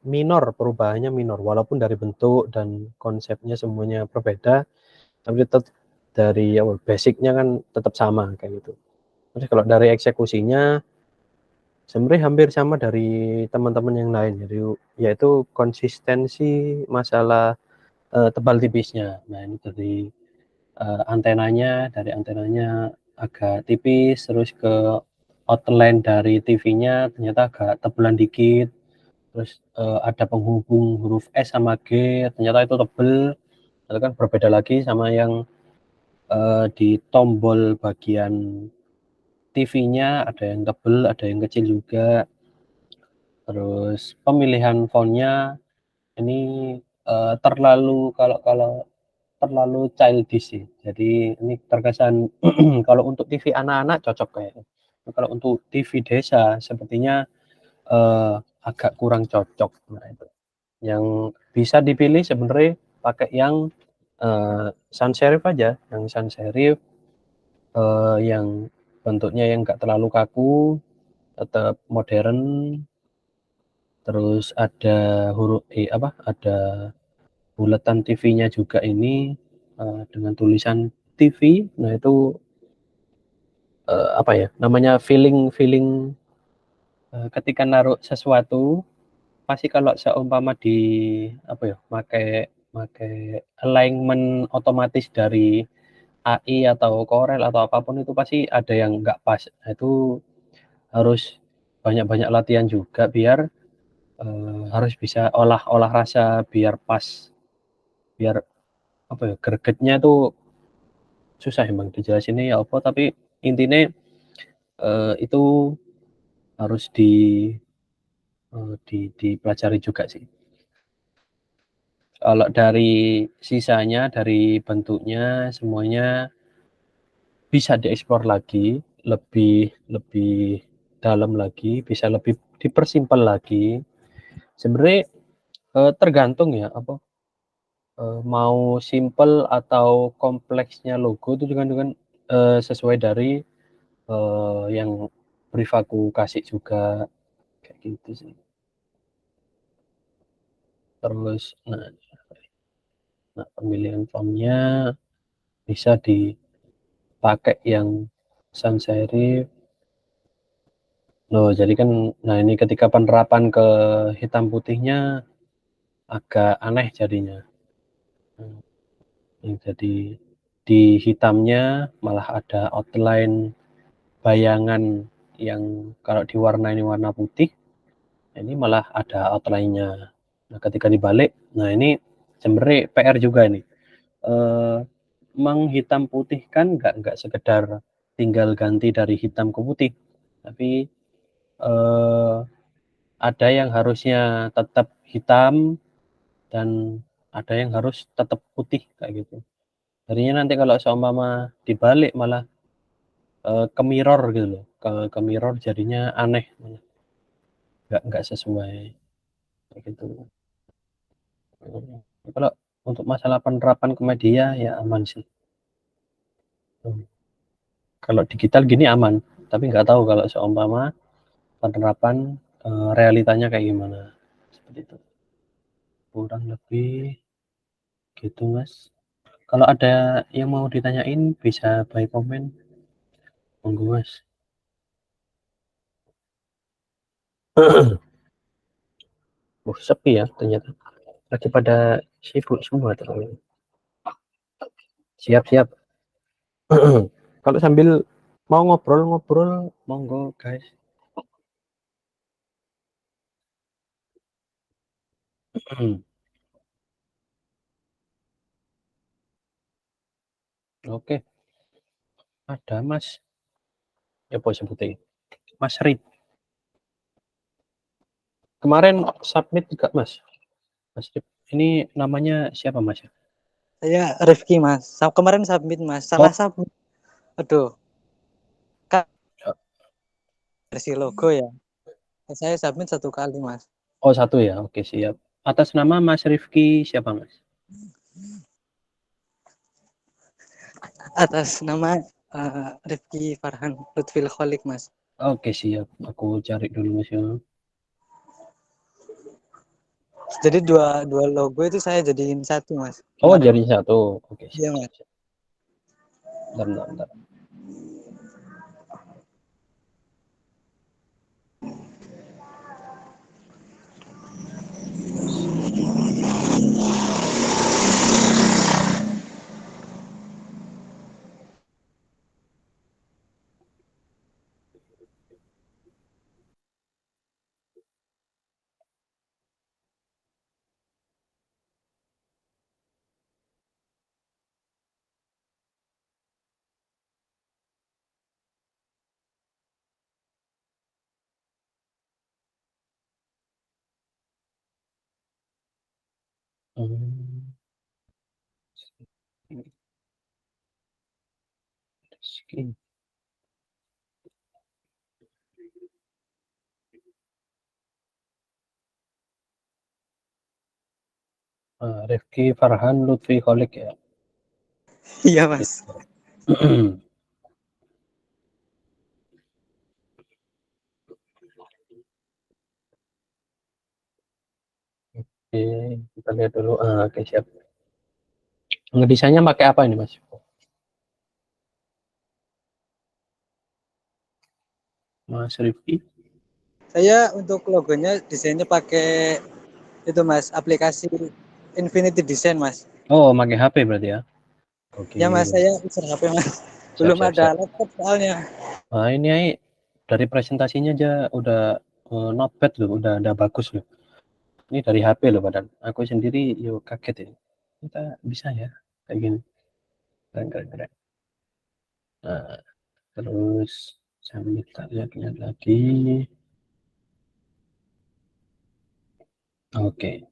minor, perubahannya minor, walaupun dari bentuk dan konsepnya semuanya berbeda, tapi tetap dari basicnya kan tetap sama kayak gitu. Terus kalau dari eksekusinya sebenarnya hampir sama dari teman-teman yang lain, jadi yaitu konsistensi masalah tebal tipisnya. Nah ini dari antenanya agak tipis, terus ke outline dari TV-nya ternyata agak tebelan dikit, terus ada penghubung huruf S sama G ternyata itu tebel, itu kan berbeda lagi sama yang di tombol bagian TV-nya ada yang tebel, ada yang kecil juga. Terus pemilihan fontnya ini terlalu kalau terlalu childish sih. Jadi ini terkesan kalau untuk TV anak-anak cocok kayaknya. Kalau untuk TV desa sepertinya agak kurang cocok. Nah itu. Yang bisa dipilih sebenarnya pakai yang sans serif aja, yang sans serif yang bentuknya yang enggak terlalu kaku, tetap modern. Terus ada ada buletan TV-nya juga ini dengan tulisan TV. Nah itu apa ya namanya feeling ketika naruh sesuatu pasti kalau seumpama di apa ya pakai alignment otomatis dari AI atau Corel atau apapun itu pasti ada yang nggak pas. Nah, itu harus banyak-banyak latihan juga biar harus bisa olah rasa biar pas, biar apa ya gregetnya tuh susah emang dijelasinnya ya apa, tapi intinya itu harus dipelajari juga sih. Kalau dari sisanya, dari bentuknya semuanya bisa dieksplor lagi, lebih lebih dalam lagi, bisa lebih dipersimpel lagi. Sebenarnya tergantung ya apa mau simple atau kompleksnya logo itu dengan sesuai dari yang brief aku kasih juga kayak gitu sih. Terus nah pemilihan fontnya bisa dipakai yang sans serif. Loh, jadi kan nah ini ketika penerapan ke hitam putihnya agak aneh jadinya. Jadi di hitamnya malah ada outline bayangan yang kalau diwarnai warna putih, ini malah ada outline-nya. Nah, ketika dibalik, nah ini sebenarnya PR juga ini. Menghitam putih kan nggak sekedar tinggal ganti dari hitam ke putih, tapi ada yang harusnya tetap hitam dan ada yang harus tetap putih kayak gitu. Jadinya nanti kalau seumpama dibalik malah ke mirror gitu loh, ke mirror jadinya aneh, nggak sesuai kayak gitu. Kalau untuk masalah penerapan ke media ya aman sih. Kalau digital gini aman, tapi nggak tahu kalau seumpama penerapan realitanya kayak gimana. Seperti itu. Kurang lebih gitu, Mas. Kalau ada yang mau ditanyain bisa by comment. Monggo, Mas. Sepi ya ternyata. Lagi pada sibuk semua ternyata. Siap-siap. Kalau sambil mau ngobrol-ngobrol, monggo guys. Oke, ada Mas. Ya boleh sebutin. Mas Rip. Kemarin submit juga Mas. Mas Rip. Ini namanya siapa Mas? Saya Rifki Mas. Kemarin submit Mas. Salah submit. Aduh. Kan versi logo ya. Saya submit 1 kali Mas. Oh 1 ya. Oke siap. Atas nama Mas Rifki siapa Mas? Atas nama Rifki Farhan Lutfil Kholik Mas. Oke siap. Aku cari dulu Mas ya. Jadi dua logo itu saya jadiin 1 Mas. Oh jadi 1. Oke siap. Iya Mas. Bentar. Skin. Rifki Farhan Lutfi Kholik ya. Iya mas. Oke, kita lihat dulu. Oke, siap. Ngedesainnya pakai apa ini mas? Mas Rifki? Saya untuk logonya desainnya pakai itu mas, aplikasi Infinity Design mas. Oh, pakai HP berarti ya? Oke. Ya mas, saya user HP mas. Belum ada laptop soalnya. Nah, ini dari presentasinya aja udah not bad loh, udah bagus loh. Ini dari HP loh padahal. Aku sendiri yuk kaget ya. Kita bisa ya kayak gini. Keren. Nah, terus saya minta lihat lagi. Oke.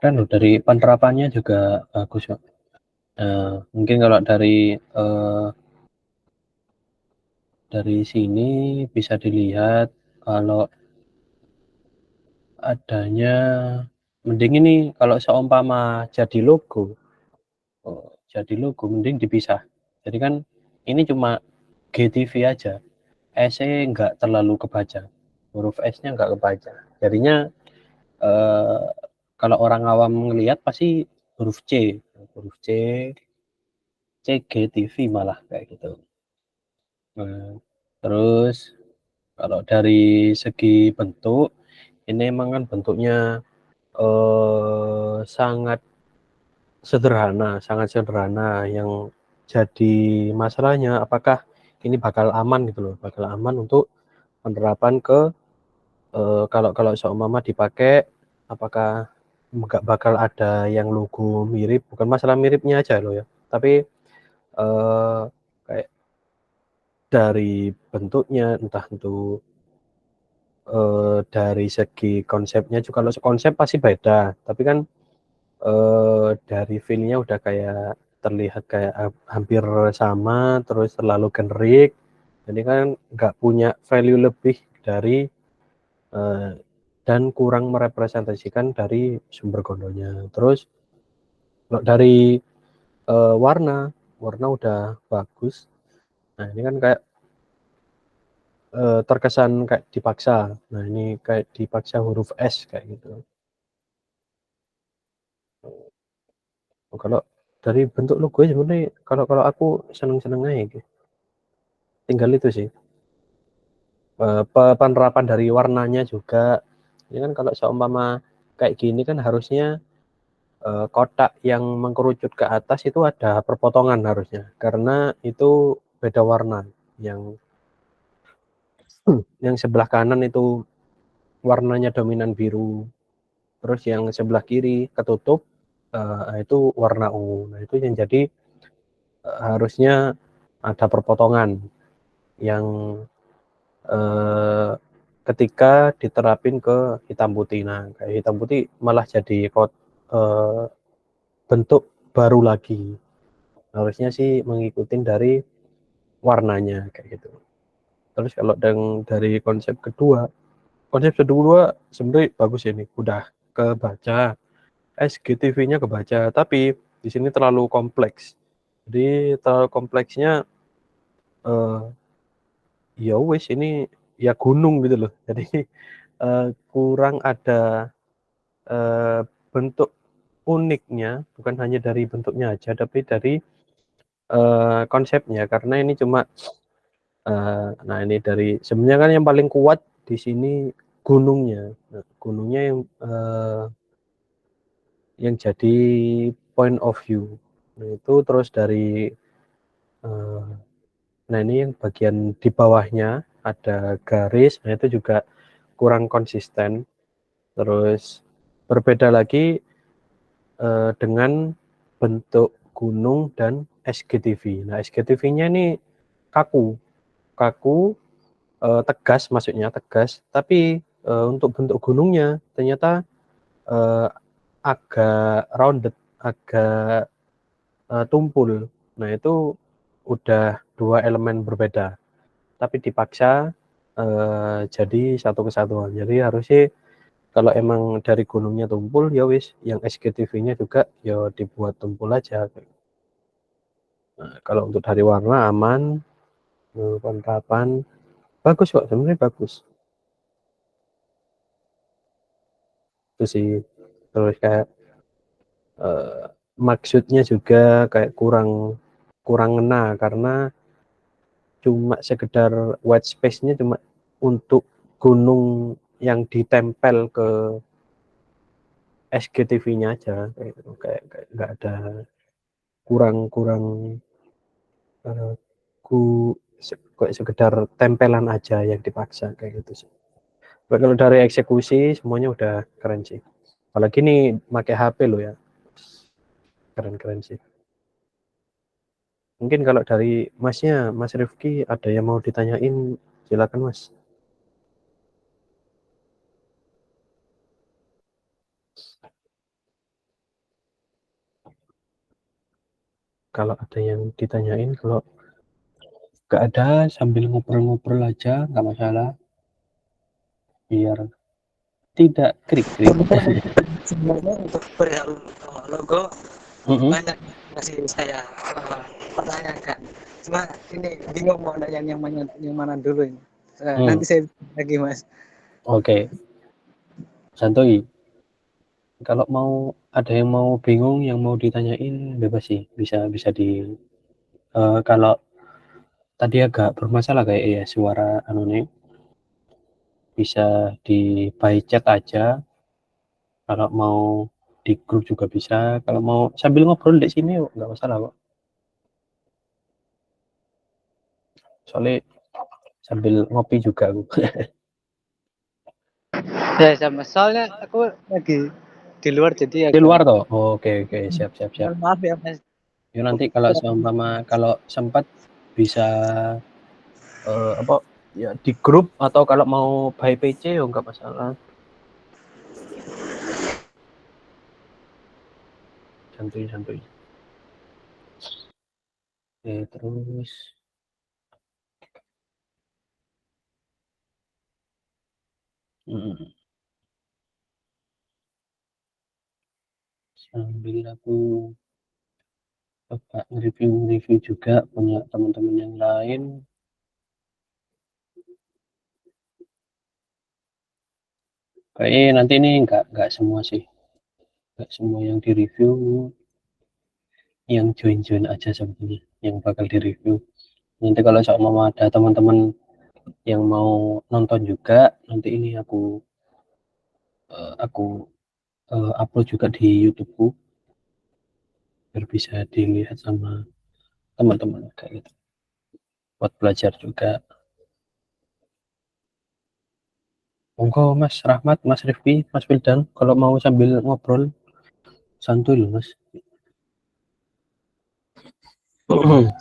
Kan loh, dari penerapannya juga bagus kok. Mungkin kalau dari sini bisa dilihat kalau adanya mending ini kalau seumpama jadi logo mending dipisah. Jadi kan ini cuma GTV aja, S-nya nggak terlalu kebaca, huruf S-nya nggak kebaca. Jadinya kalau orang awam ngelihat pasti huruf C, CGTV malah kayak gitu. Terus kalau dari segi bentuk, ini emang kan bentuknya sangat sederhana. Yang jadi masalahnya apakah ini bakal aman gitu loh, bakal aman untuk penerapan ke kalau seumpama dipakai, apakah nggak bakal ada yang logo mirip, bukan masalah miripnya aja loh ya, tapi kayak dari bentuknya entah itu dari segi konsepnya juga. Kalau konsep pasti beda, tapi kan dari feel-nya udah kayak terlihat kayak hampir sama, terus terlalu generik, jadi kan nggak punya value lebih dari dan kurang merepresentasikan dari sumber gondolnya. Terus kalau dari warna udah bagus. Nah ini kan kayak terkesan kayak dipaksa. Nah ini kayak dipaksa huruf S kayak gitu. Kalau dari bentuk logo sebenarnya kalau aku seneng aja gitu. Tinggal itu sih penerapan dari warnanya juga. Ini kan kalau seumpama kayak gini kan harusnya kotak yang mengkerucut ke atas itu ada perpotongan harusnya, karena itu beda warna. Yang sebelah kanan itu warnanya dominan biru, terus yang sebelah kiri ketutup itu warna ungu. Nah itu yang jadi harusnya ada perpotongan yang ketika diterapin ke hitam putih. Nah kayak hitam putih malah jadi bentuk baru lagi. Harusnya sih mengikuti dari warnanya kayak gitu. Terus kalau dari konsep kedua sebenarnya bagus ini, udah kebaca, SGTV-nya kebaca, tapi di sini terlalu kompleks. Jadi terlalu kompleksnya ya wes ini ya gunung gitu loh. Jadi kurang ada bentuk uniknya, bukan hanya dari bentuknya aja, tapi dari konsepnya. Karena ini cuma nah ini dari sebenarnya kan yang paling kuat di sini gunungnya. Nah, gunungnya yang jadi point of view. Nah, itu terus dari nah ini yang bagian di bawahnya ada garis, nah itu juga kurang konsisten. Terus berbeda lagi dengan bentuk gunung dan SGTV. Nah SGTV-nya ini kaku, tegas, maksudnya tegas, tapi untuk bentuk gunungnya ternyata agak rounded, agak tumpul. Nah itu udah 2 elemen berbeda, tapi dipaksa jadi satu kesatuan. Jadi harusnya kalau emang dari gunungnya tumpul ya wis, yang SGTV-nya juga ya dibuat tumpul aja. Nah, kalau untuk dari warna aman, kelengkapan bagus kok, sebenarnya bagus. Itu sih. Terus kayak maksudnya juga kayak kurang ngena karena cuma sekedar white space-nya cuma untuk gunung yang ditempel ke SGTV-nya aja kayak gitu. Kayak nggak ada kurang kayak sekedar tempelan aja yang dipaksa kayak gitu sih. Kalau dari eksekusi semuanya udah keren sih. Apalagi nih pakai HP lo ya. Keren sih. Mungkin kalau dari Masnya, Mas Rifki ada yang mau ditanyain, silakan Mas. Kalau ada yang ditanyain, kalau nggak ada sambil ngobrol-ngobrol aja, nggak masalah. Biar tidak krik-krik. Sebenarnya untuk perihal logo banyak masih saya pertanyakan. Cuma ini bingung mau ada yang mana dulu ini. Nanti saya lagi Mas. Oke. Santuy. Kalau mau ada yang mau bingung, yang mau ditanyain bebas sih, bisa di kalau tadi agak bermasalah kayak ya suara nih, bisa di by chat aja. Kalau mau di grup juga bisa. Kalau mau sambil ngobrol di sini nggak masalah kok. Soalnya sambil ngopi juga aku. Ya sama. Soalnya aku lagi di luar jadi Di luar toh. Oke, siap. Maaf ya Mas. Ya nanti kalau sempat bisa ya di grup atau kalau mau by PC ya nggak masalah. Santuy. Oke, terus sambil aku coba review juga punya teman-teman yang lain. Kayaknya nanti ini nggak semua sih, nggak semua yang di review, yang join aja sebetulnya yang bakal di review. Nanti kalau mau ada teman-teman yang mau nonton juga, nanti ini aku upload juga di YouTube-ku biar bisa dilihat sama teman-teman kayak gitu, buat belajar juga. Monggo Mas Rahmat, Mas Rifki, Mas Wildan, kalau mau sambil ngobrol santuy loh Mas.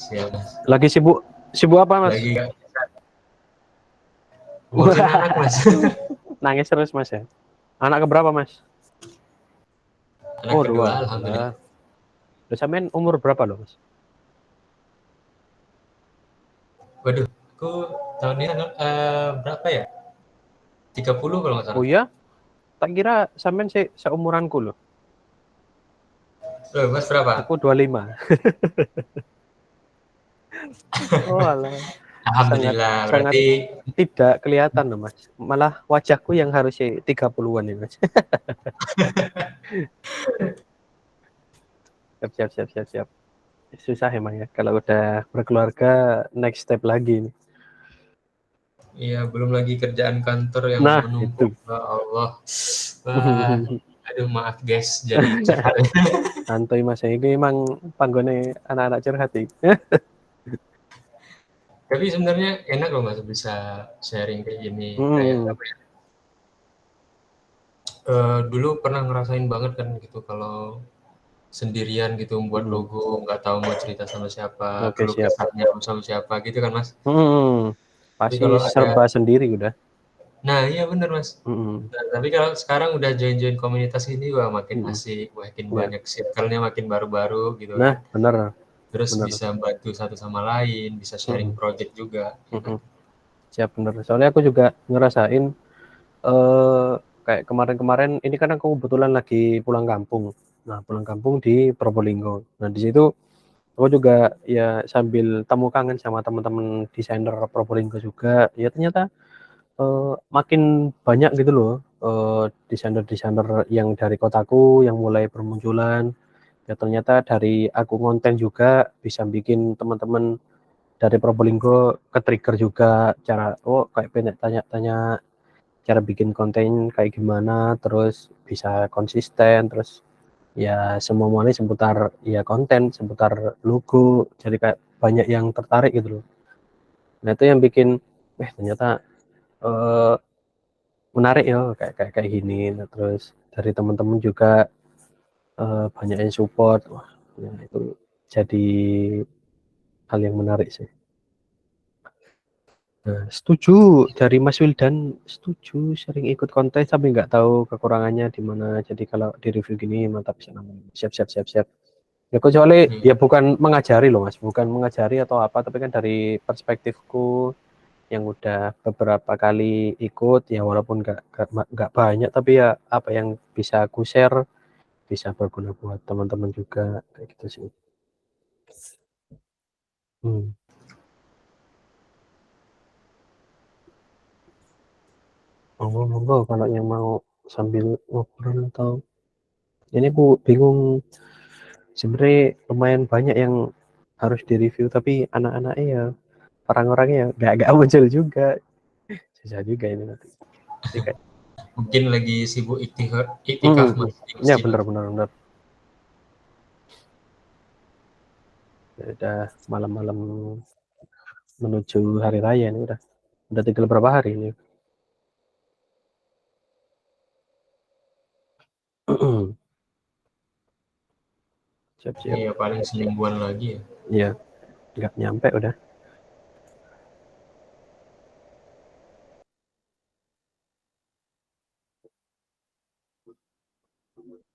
Siap. Lagi sibuk apa Mas? Lagi ngurusin anak Mas. Nangis terus Mas ya. Anak keberapa Mas? Anak kedua, alhamdulillah. Terus sampean umur berapa loh Mas? Waduh, aku tahun ini berapa ya? 30 kalau nggak salah. Oh iya? Tak kira sampean seumuranku loh. Loh, Mas berapa? Aku 25. Oh alah. Alhamdulillah, berarti tidak kelihatan loh Mas. Malah wajahku yang harusnya 30-an ya Mas. Siap. Susah emang ya kalau udah berkeluarga, next step lagi nih. Iya, belum lagi kerjaan kantor yang menumpuk. Ya Allah. Aduh, maaf guys, jadi curhat. Santai Mas, ini emang panggone anak-anak curhat sih. Tapi sebenarnya enak loh Mas bisa sharing kayak gini. Kayak apa ya? Dulu pernah ngerasain banget kan gitu kalau sendirian gitu membuat logo, nggak tahu mau cerita sama siapa, keluh kesahnya sama siapa gitu kan Mas. Pasti kalau ada, serba sendiri udah. nah iya bener Mas. Mm-mm. Nah, tapi kalau sekarang udah join komunitas ini, wah makin asik, makin Iya. banyak circle-nya makin baru-baru gitu Nah, kan. bener. Terus Bener. bisa bantu satu sama lain, bisa sharing project juga. Gitu. Siap, bener. Soalnya aku juga ngerasain kayak kemarin-kemarin ini kan aku kebetulan lagi pulang kampung. Nah, pulang kampung di Probolinggo. Nah, di situ aku juga ya sambil temu kangen sama teman-teman desainer Probolinggo juga. Ya ternyata makin banyak gitu loh desainer-desainer yang dari kotaku yang mulai bermunculan. Ya ternyata dari aku konten juga bisa bikin teman-teman dari Probolinggo ke-trigger juga cara kayak pengen tanya-tanya cara bikin konten kayak gimana, terus bisa konsisten, terus ya semuanya seputar ya konten, seputar logo, jadi kayak banyak yang tertarik gitu loh. Nah itu yang bikin ternyata menarik ya kayak gini. Nah, terus dari teman-teman juga banyak yang support. Wah, ya itu jadi hal yang menarik sih. Nah, setuju dari Mas Wildan, setuju sering ikut konten tapi nggak tahu kekurangannya di mana. Jadi kalau di review gini mantap bisa namanya. Siap. Ya kecuali ya bukan mengajari loh Mas, bukan mengajari atau apa, tapi kan dari perspektifku yang udah beberapa kali ikut ya walaupun nggak banyak tapi ya apa yang bisa aku share bisa berguna buat teman-teman juga kayak gitu sih. Monggo kalau yang mau sambil ngobrol atau ini aku bingung sebenarnya lumayan banyak yang harus direview tapi anak-anaknya ya orang-orangnya ya nggak muncul juga, susah juga ini nanti. Kayak, mungkin lagi sibuk iktikaf Mas. Ya benar. Udah malam-malam menuju hari raya ini udah tinggal berapa hari ini. Siap. Iya paling semingguan lagi ya. Iya, nggak nyampe udah.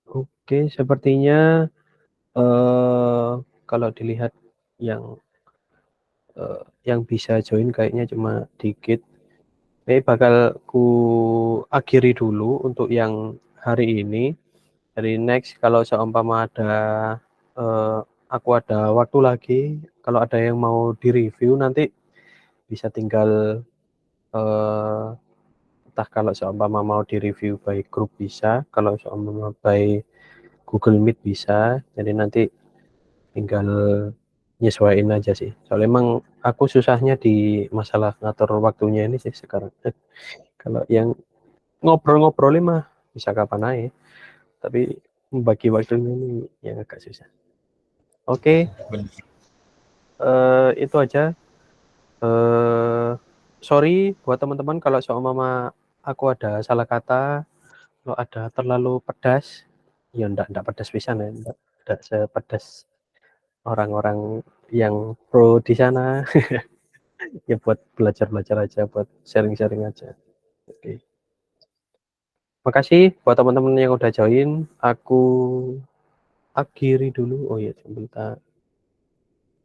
Oke, sepertinya kalau dilihat yang bisa join kayaknya cuma dikit. Bakal ku akhiri dulu untuk yang hari ini. Dari next kalau seumpama ada aku ada waktu lagi, kalau ada yang mau di-review nanti bisa tinggal entah kalau seumpama mau di-review by grup bisa, kalau seumpama by Google Meet bisa. Jadi nanti tinggal nyesuaiin aja sih. Soalnya emang aku susahnya di masalah ngatur waktunya ini sih sekarang. Kalau yang ngobrol-ngobrol mah bisa kapan aja. Tapi membagi waktunya ini yang agak susah. Oke. Itu aja. Sorry buat teman-teman kalau seumpama aku ada salah kata, kalau ada terlalu pedas, ya enggak pedas pisan ya, enggak sepedas orang-orang yang pro di sana. Ya buat belajar aja, buat sharing aja. Oke. Makasih buat teman-teman yang udah join. Aku akhiri dulu. Oh ya, sebentar.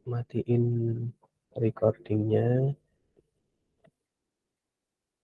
Matiin recordingnya.